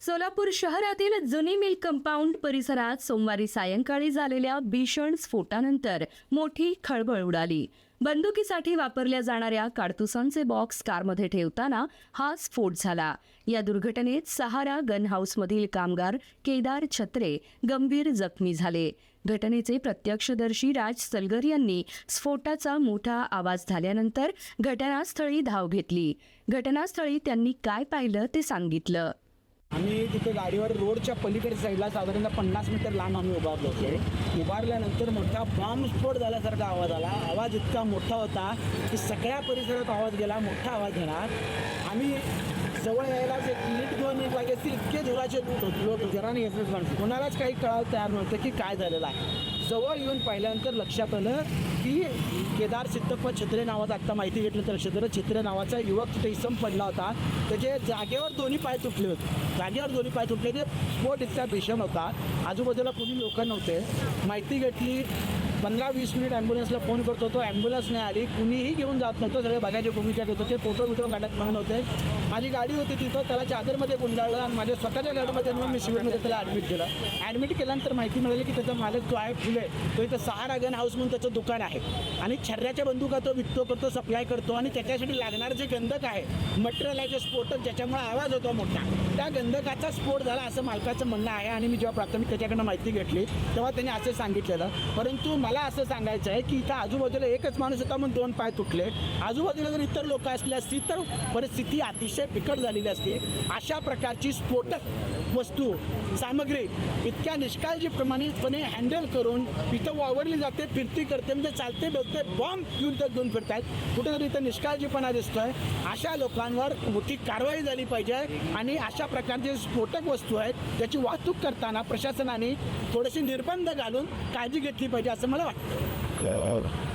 सोलापूर शहरातील जुनी mill compound परिसरात सोमवारी सायंकाळी झालेल्या भीषण स्फोटानंतर मोठी खळबळ उडाली. बंदुकीसाठी वापरल्या जाणाऱ्या काडतुसांचे बॉक्स कारमध्ये ठेवताना हा स्फोट झाला. या दुर्घटनेत सहारा गन हाऊसमधील कामगार केदार छत्रे गंभीर जखमी झाले. घटनेचे प्रत्यक्षदर्शी राज सलगर यांनी स्फोटाचा मोठा आवाज झाल्यानंतर घटनास्थळी धाव घेतली. घटनास्थळी त्यांनी काय पाहिलं ते सांगितलं. आम्ही तिथे गाडीवर रोडच्या पलीकडे साईडला साधारणतः 50 मीटर लांब आम्ही उभारलो होतो. उभारल्यानंतर मोठा बॉम्बस्फोट झाल्यासारखा आवाज आला. आवाज इतका मोठा होता की सगळ्या परिसरात आवाज गेला. मोठा आवाज येणार. आम्ही जवळ यायलाच एक मिनिट 2 मिनिट लागले असतील, इतके धुराचे लोट जराने येतच माणसं. कोणालाच काही कळायला तयार नव्हतं की काय झालेलं आहे. जवळ येऊन पाहिल्यानंतर लक्षात आलं की केदार सिद्धप्पा छत्रे नावाचा, आत्ता माहिती घेतलं तर लक्षात आलं, छत्रे नावाचा युवक तिथे इसम पडला होता. त्याचे जागेवर दोन्ही पाय तुटले होते. जागेवर दोन्ही पाय तुटले. ते स्फोट इतका भीषण होता. आजूबाजूला कोणी लोक नव्हते. माहिती घेतली. 15-20 मिनिट ॲम्ब्युलन्सला फोन करत होतो. ॲम्ब्युलन्स नाही आली. कुणीही घेऊन जात नव्हतं. सगळे बघायचे भूमिका घेत होते. फोटो काढत म्हणून होते. माझी गाडी होती तिथं. त्याला चादरमध्ये गुंडाळलं आणि माझ्या स्वतःच्या गाडीमध्ये मी सिव्हिलमध्ये त्याला ॲडमिट केलं. ॲडमिट केल्यानंतर माहिती मिळाली की त्याचा मालक जो आहे फुले, तो इथं सहारा गन हाऊस म्हणून त्याचं दुकान आहे आणि छर्ऱ्याच्या बंदुका तो विकतो करतो, सप्लाय करतो आणि त्याच्यासाठी लागणारं जे गंधक आहे, मटेरियल आहे, जे स्फोटक ज्याच्यामुळे आवाज होतो मोठा, त्या गंधकाचा स्फोट झाला असं मालकाचं म्हणणं आहे. आणि मी जेव्हा प्राथमिक त्याच्याकडनं माहिती घेतली तेव्हा त्यांनी असं सांगितलेलं. परंतु मला असं सांगायचं आहे की इथं आजूबाजूला एकच माणूस होता म्हणून 2 पाय तुटले. आजूबाजूला जर इतर लोक असले असती तर परिस्थिती अतिशय बिकट झालेली असते. अशा प्रकारची स्फोटक वस्तू सामग्री इतक्या निष्काळजीपणे हँडल करून इथं वावरली जाते, फिरती करते, म्हणजे चालते बोलते बॉम्ब घेऊन फिरतायत. कुठेतरी इथं निष्काळजीपणा दिसतोय. अशा लोकांवर मोठी कारवाई झाली पाहिजे आणि अशा प्रकारचे स्फोटक वस्तू आहेत त्याची वाहतूक करताना प्रशासनाने थोडेसे निर्बंध घालून काळजी घेतली पाहिजे असं मला वाटतं.